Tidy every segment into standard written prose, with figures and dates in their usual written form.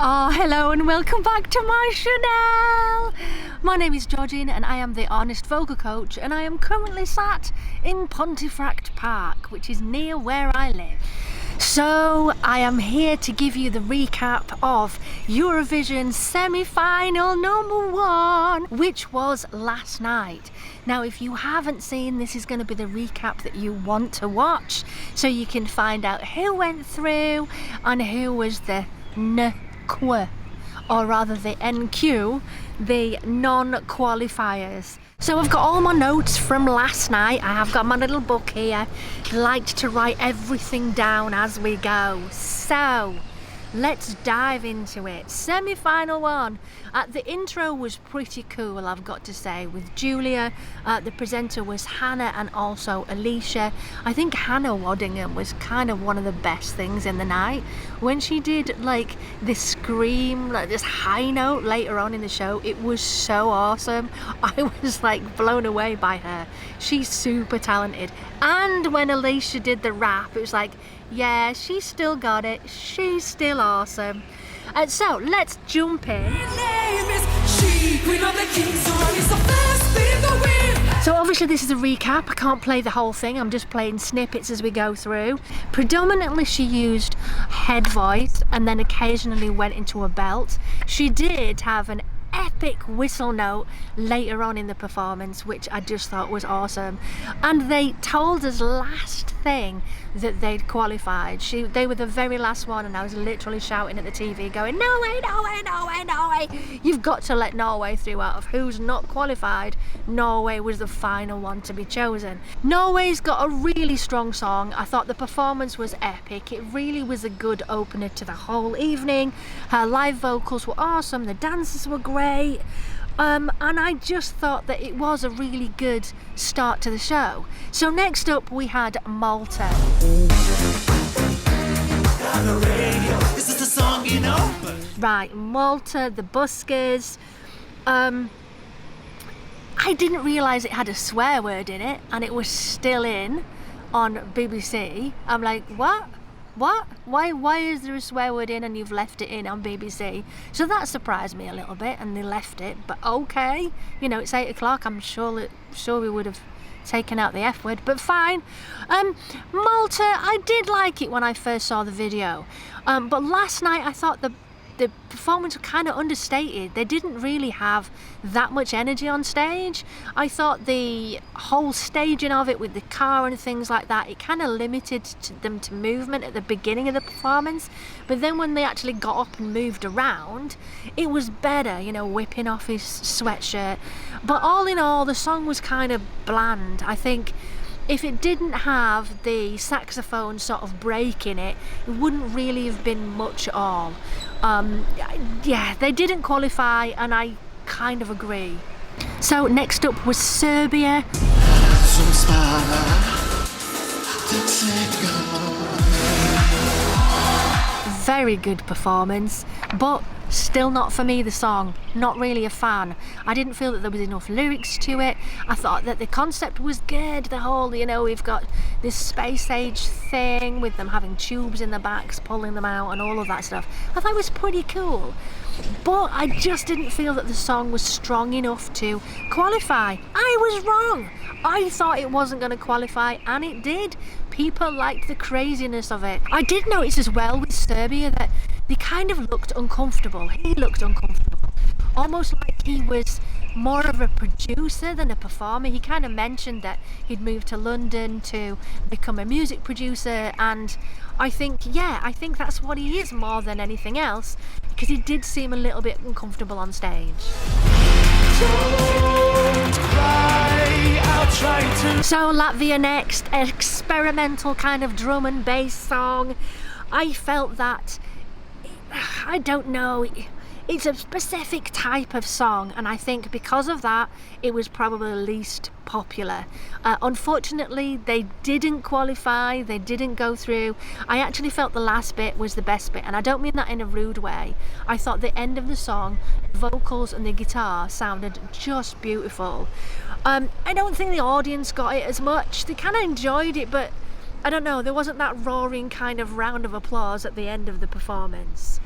Oh, hello and welcome back to my channel. My name is Georgine and I am the Honest Vocal Coach, and I am currently sat in Pontefract Park, which is near where I live. So I am here to give you the recap of Eurovision semi-final #1, which was last night. Now, if you haven't seen, this is going to be the recap that you want to watch, so you can find out who went through and who was the NQ, or rather the NQ, the non-qualifiers. So I've got all my notes from last night. I have got my little book here. I like to write everything down as we go. So let's dive into it. Semi-final 1. The intro was pretty cool, I've got to say, with Julia. The presenter was Hannah and also Alicia. I think Hannah Waddingham was kind of one of the best things in the night. When she did like this scream, like this high note later on in the show, it was so awesome. I was like blown away by her. She's super talented. And when Alicia did the rap, it was like, yeah, she still got it. She's still awesome. So let's jump in. So obviously this is a recap. I can't play the whole thing. I'm just playing snippets as we go through. Predominantly she used head voice and then occasionally went into a belt. She did have an epic whistle note later on in the performance, which I just thought was awesome. And they told us last thing that they'd qualified. They were the very last one, and I was literally shouting at the TV going, Norway, Norway, Norway, Norway. You've got to let Norway through. Out of who's not qualified, Norway was the final one to be chosen. Norway's got a really strong song. I thought the performance was epic. It really was a good opener to the whole evening. Her live vocals were awesome. The dances were great. And I just thought that it was a really good start to the show. So next up we had Malta. Is this the song you know? Right, Malta, the buskers. I didn't realise it had a swear word in it, and it was still in on BBC. I'm like, what? What? Why is there a swear word in and you've left it in on BBC? So that surprised me a little bit, and they left it, but okay. You know, it's 8 o'clock, I'm sure we would have taken out the F word, but fine. Malta, I did like it when I first saw the video. But last night I thought the performance was kind of understated. They didn't really have that much energy on stage. I thought the whole staging of it with the car and things like that, it kind of limited them to movement at the beginning of the performance. But then when they actually got up and moved around, it was better, you know, whipping off his sweatshirt. But all in all, the song was kind of bland. I think if it didn't have the saxophone sort of break in it, it wouldn't really have been much at all. Yeah, they didn't qualify, and I kind of agree. So next up was Serbia. Very good performance, but still not for me, the song. Not really a fan. I didn't feel that there was enough lyrics to it. I thought that the concept was good. The whole, you know, we've got this space age thing with them having tubes in their backs, pulling them out and all of that stuff. I thought it was pretty cool. But I just didn't feel that the song was strong enough to qualify. I was wrong. I thought it wasn't going to qualify, and it did. People liked the craziness of it. I did notice as well with Serbia that they kind of looked uncomfortable. He looked uncomfortable. Almost like he was more of a producer than a performer. He kind of mentioned that he'd moved to London to become a music producer, and I think that's what he is more than anything else, because he did seem a little bit uncomfortable on stage. So Latvia next, an experimental kind of drum and bass song. I felt that, I don't know, it's a specific type of song, and I think because of that it was probably the least popular. Unfortunately they didn't qualify, they didn't go through. I actually felt the last bit was the best bit, and I don't mean that in a rude way. I thought the end of the song, the vocals and the guitar sounded just beautiful. I don't think the audience got it as much. They kind of enjoyed it, but I don't know, there wasn't that roaring kind of round of applause at the end of the performance.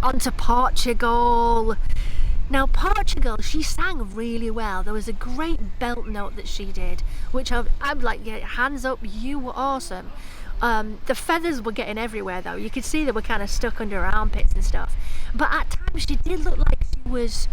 on to Portugal. Now Portugal, she sang really well. There was a great belt note that she did, which I'm like, yeah, hands up, you were awesome. The feathers were getting everywhere though. You could see they were kind of stuck under her armpits and stuff. But at times she did look like she was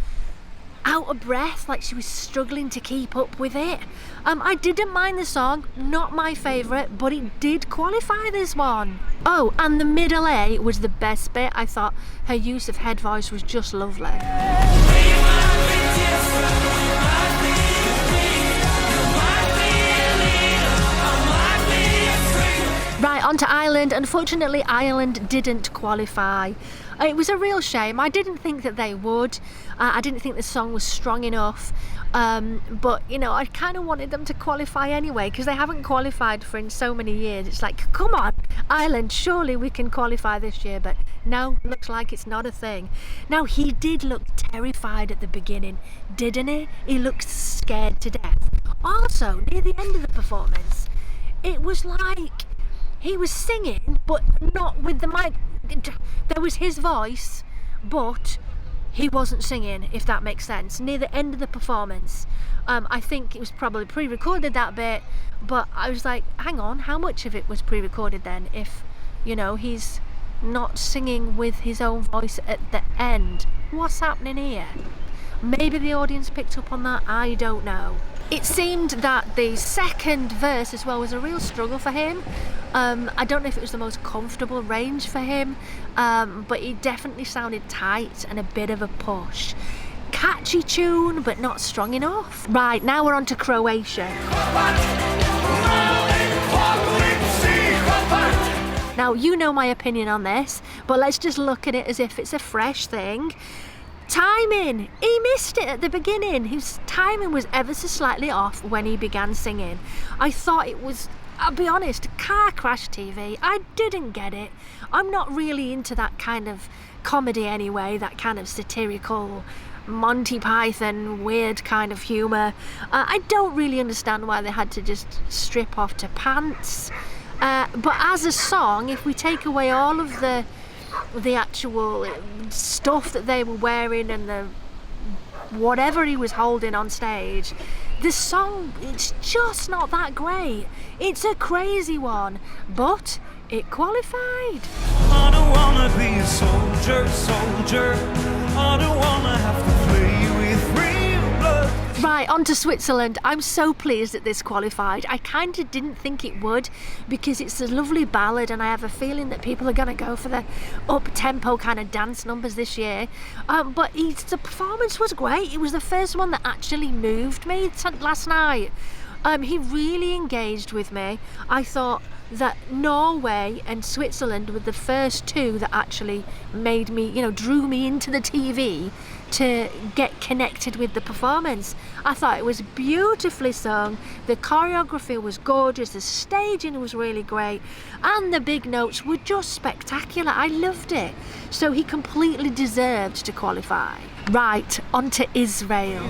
out of breath, like she was struggling to keep up with it. I didn't mind the song, not my favourite, but it did qualify this one. Oh, and the middle A was the best bit. I thought her use of head voice was just lovely. Right, on to Ireland. Unfortunately, Ireland didn't qualify. It was a real shame. I didn't think that they would. I didn't think the song was strong enough. But, you know, I kind of wanted them to qualify anyway, because they haven't qualified for in so many years. It's like, come on, Ireland, surely we can qualify this year. But no, looks like it's not a thing. Now, he did look terrified at the beginning, didn't he? He looked scared to death. Also, near the end of the performance, it was like he was singing, but not with the mic. There was his voice, but he wasn't singing, if that makes sense. Near the end of the performance, I think it was probably pre-recorded, that bit, but I was like, hang on, how much of it was pre-recorded then, if, you know, he's not singing with his own voice at the end? What's happening here? Maybe the audience picked up on that, I don't know. It seemed that the second verse as well was a real struggle for him. I don't know if it was the most comfortable range for him, but it definitely sounded tight and a bit of a push. Catchy tune, but not strong enough. Right, now we're on to Croatia. Now, you know my opinion on this, but let's just look at it as if it's a fresh thing. Timing! He missed it at the beginning. His timing was ever so slightly off when he began singing. I thought it was, I'll be honest, car crash TV. I didn't get it. I'm not really into that kind of comedy anyway, that kind of satirical Monty Python weird kind of humour. I don't really understand why they had to just strip off to pants. But as a song, if we take away all of the actual stuff that they were wearing and the whatever he was holding on stage, the song, it's just not that great. It's a crazy one, but it qualified. I don't wanna be a soldier. I don't wanna have to play with real blood. Right, on to Switzerland. I'm so pleased that this qualified. I kind of didn't think it would, because it's a lovely ballad and I have a feeling that people are going to go for the up-tempo kind of dance numbers this year. But the performance was great. It was the first one that actually moved me last night. He really engaged with me. I thought that Norway and Switzerland were the first two that actually made me, you know, drew me into the TV to get connected with the performance. I thought it was beautifully sung, the choreography was gorgeous, the staging was really great, and the big notes were just spectacular. I loved it. So he completely deserved to qualify. Right, on to Israel.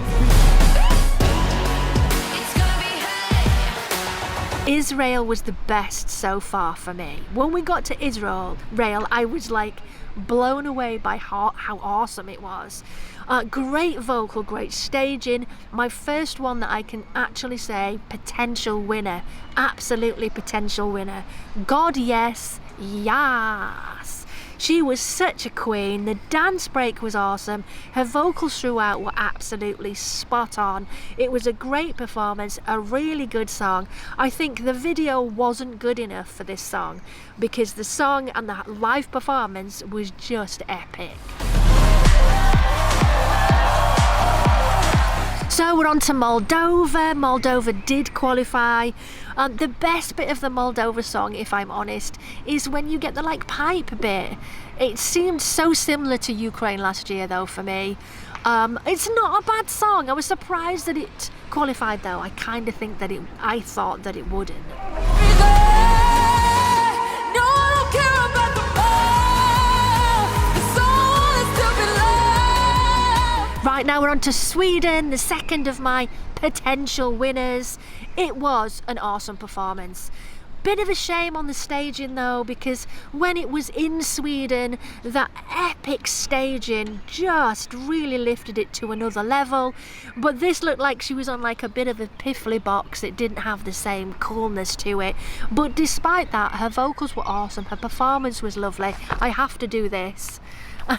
Israel was the best so far for me. When we got to Israel, I was like blown away by how awesome it was. Great vocal, great staging. My first one that I can actually say potential winner. Absolutely potential winner. God, yes, yes. She was such a queen. The dance break was awesome. Her vocals throughout were absolutely spot on. It was a great performance, a really good song. I think the video wasn't good enough for this song, because the song and the live performance was just epic. So we're on to Moldova. Moldova did qualify. The best bit of the Moldova song, if I'm honest, is when you get the like pipe bit. It seemed so similar to Ukraine last year though for me. It's not a bad song. I was surprised that it qualified though. I kind of think that I thought that it wouldn't. Right, now we're on to Sweden, the second of my potential winners. It was an awesome performance. Bit of a shame on the staging though, because when it was in Sweden, that epic staging just really lifted it to another level. But this looked like she was on like a bit of a piffly box. It didn't have the same coolness to it. But despite that, her vocals were awesome. Her performance was lovely. I have to do this.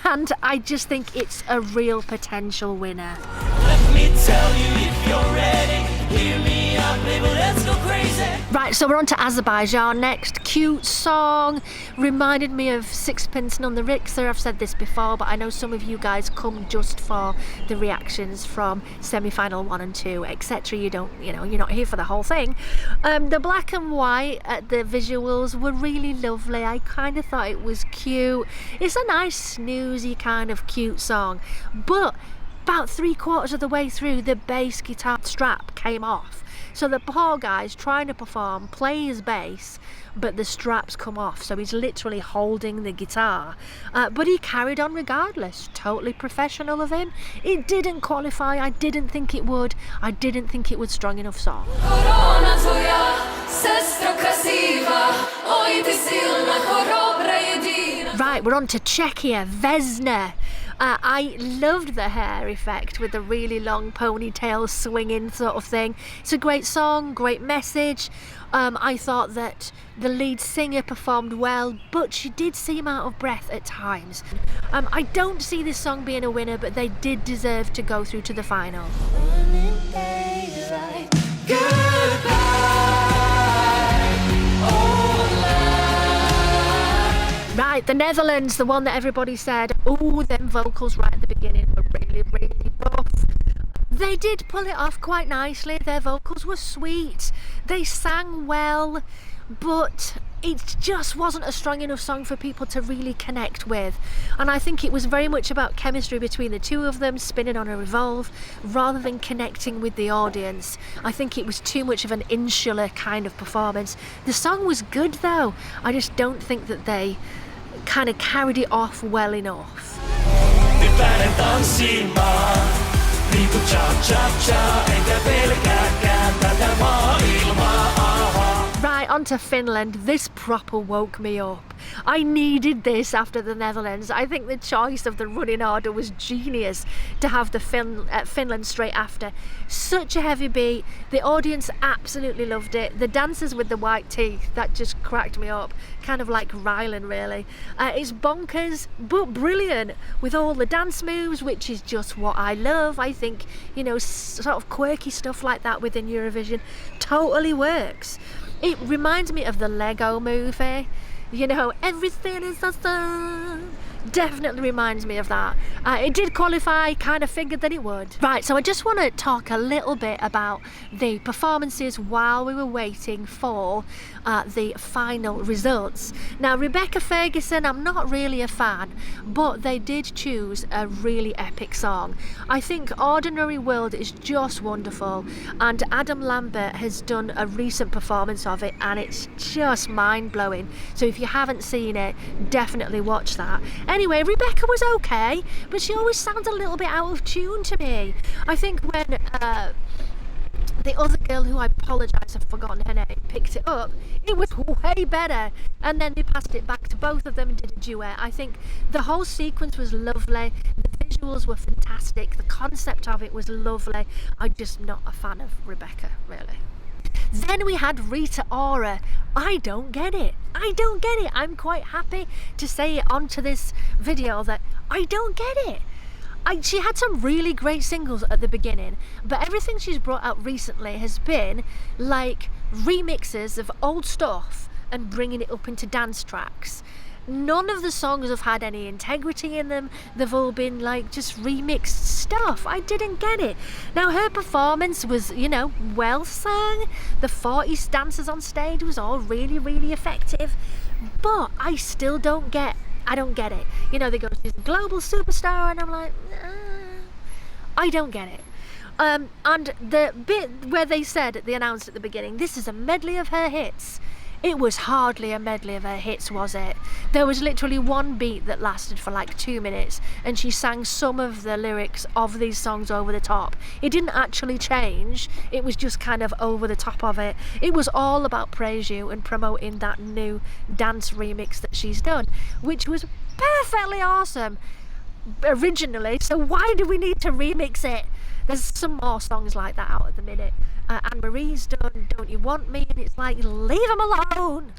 And I just think it's a real potential winner. Let me tell you if you're ready. Hear me out, baby, let's go crazy. Right, so we're on to Azerbaijan next. Cute song, reminded me of Sixpence None the Richter. I've said this before, but I know some of you guys come just for the reactions from semi-final 1 and 2, etc. You're not here for the whole thing. The black and white, the visuals were really lovely. I kind of thought it was cute. It's a nice snoozy kind of cute song, but about 3/4 of the way through, the bass guitar strap came off. So the poor guy's trying to perform, play his bass, but the straps come off. So he's literally holding the guitar. But he carried on regardless. Totally professional of him. It didn't qualify. I didn't think it would. I didn't think it was strong enough song. Right, we're on to Czechia, Vesna. I loved the hair effect with the really long ponytail swinging sort of thing. It's a great song, great message. I thought that the lead singer performed well, but she did seem out of breath at times. I don't see this song being a winner, but they did deserve to go through to the final. Right, the Netherlands, the one that everybody said, oh, them vocals right at the beginning were really, really buff. They did pull it off quite nicely. Their vocals were sweet. They sang well, but it just wasn't a strong enough song for people to really connect with. And I think it was very much about chemistry between the two of them, spinning on a revolve, rather than connecting with the audience. I think it was too much of an insular kind of performance. The song was good though. I just don't think that they kind of carried it off well enough. Right, on to Finland. This proper woke me up. I needed this after the Netherlands. I think the choice of the running order was genius to have the Finland straight after. Such a heavy beat. The audience absolutely loved it. The dancers with the white teeth, that just cracked me up. Kind of like Rylan, really. It's bonkers, but brilliant with all the dance moves, which is just what I love. I think, sort of quirky stuff like that within Eurovision totally works. It reminds me of the Lego movie. Everything is awesome. Definitely reminds me of that. It did qualify, kind of figured that it would. Right, so I just want to talk a little bit about the performances while we were waiting for the final results. Now, Rebecca Ferguson, I'm not really a fan, but they did choose a really epic song. I think Ordinary World is just wonderful, and Adam Lambert has done a recent performance of it, and it's just mind-blowing. So if you haven't seen it, definitely watch that. Anyway, Rebecca was okay, but she always sounds a little bit out of tune to me. I think when the other girl, who I apologise, I've forgotten her name, picked it up, it was way better. And then they passed it back to both of them and did a duet. I think the whole sequence was lovely. The visuals were fantastic. The concept of it was lovely. I'm just not a fan of Rebecca, really. Then we had Rita Ora. I don't get it. I'm quite happy to say it onto this video that I don't get it. She had some really great singles at the beginning, but everything she's brought out recently has been like remixes of old stuff and bringing it up into dance tracks. None of the songs have had any integrity in them. They've all been like just remixed stuff. I didn't get it. Now, her performance was, well sung. The 40s dancers on stage was all really, really effective. But I still don't get it. They go, she's a global superstar, and I'm like, I don't get it. And the bit where they announced at the beginning, this is a medley of her hits. It was hardly a medley of her hits, was it? There was literally one beat that lasted for like 2 minutes, and she sang some of the lyrics of these songs over the top. It didn't actually change, it was just kind of over the top of it. It was all about Praise You and promoting that new dance remix that she's done, which was perfectly awesome originally, so why do we need to remix it? There's some more songs like that out at the minute. Anne-Marie's done Don't You Want Me, and it's like, leave them alone.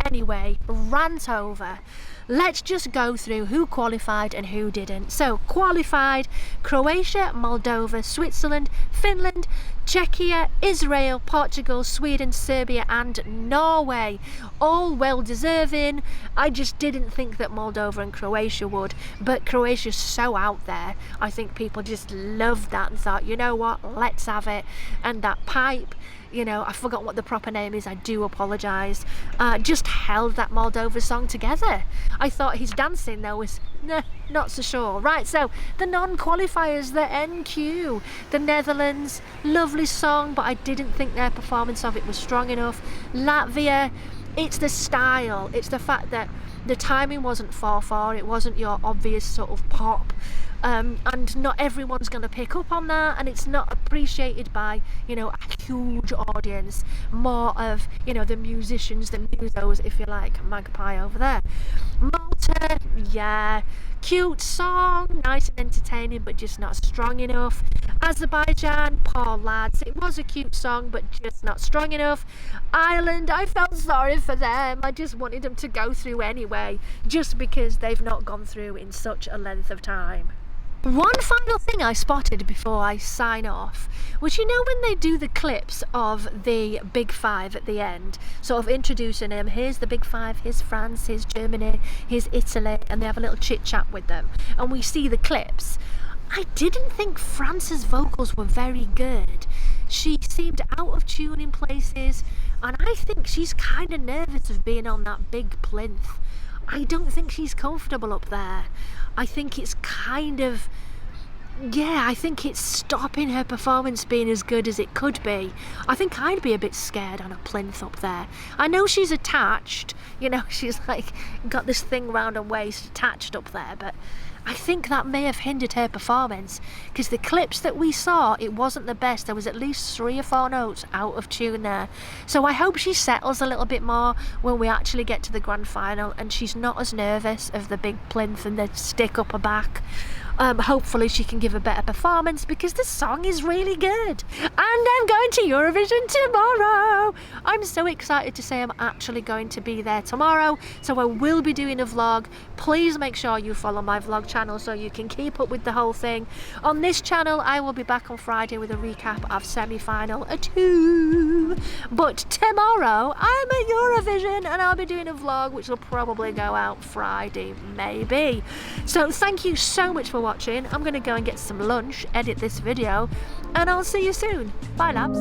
Anyway, rant over. Let's just go through who qualified and who didn't. So, qualified: Croatia, Moldova, Switzerland, Finland, Czechia, Israel, Portugal, Sweden, Serbia and Norway. All well deserving. I just didn't think that Moldova and Croatia would, but Croatia's so out there. I think people just loved that and thought, you know what, let's have it. And that pipe, you know, I forgot what the proper name is, I do apologise, just held that Moldova song together. I thought his dancing though was not so sure. Right, so the non-qualifiers, the NQ, the Netherlands, lovely song, but I didn't think their performance of it was strong enough. Latvia, it's the style, it's the fact that the timing wasn't 4/4, it wasn't your obvious sort of pop. And not everyone's going to pick up on that, and it's not appreciated by, you know, a huge audience. More of, you know, the musicians, the musos, if you like, Magpie over there. Malta, yeah, cute song, nice and entertaining, but just not strong enough. Azerbaijan, poor lads, it was a cute song, but just not strong enough. Ireland, I felt sorry for them. I just wanted them to go through anyway, just because they've not gone through in such a length of time. One final thing I spotted before I sign off was, you know, when they do the clips of the Big Five at the end, sort of introducing them, here's the Big Five, here's France, here's Germany, here's Italy, and they have a little chit chat with them, and we see the clips. I didn't think France's vocals were very good. She seemed out of tune in places, and I think she's kind of nervous of being on that big plinth. I don't think she's comfortable up there. I think it's kind of, yeah, I think it's stopping her performance being as good as it could be. I think I'd be a bit scared on a plinth up there. I know she's attached, you know, she's like got this thing round her waist attached up there, but I think that may have hindered her performance, because the clips that we saw, it wasn't the best. There was at least 3 or 4 notes out of tune there. So I hope she settles a little bit more when we actually get to the grand final and she's not as nervous of the big plinth and the stick up her back. Hopefully she can give a better performance, because the song is really good. And I'm going to Eurovision tomorrow. I'm so excited to say I'm actually going to be there tomorrow, so I will be doing a vlog. Please make sure you follow my vlog channel so you can keep up with the whole thing. On this channel I will be back on Friday with a recap of semi-final 2, but tomorrow I'm at Eurovision and I'll be doing a vlog which will probably go out Friday maybe. So thank you so much for watching. I'm going to go and get some lunch, edit this video, and I'll see you soon. Bye labs.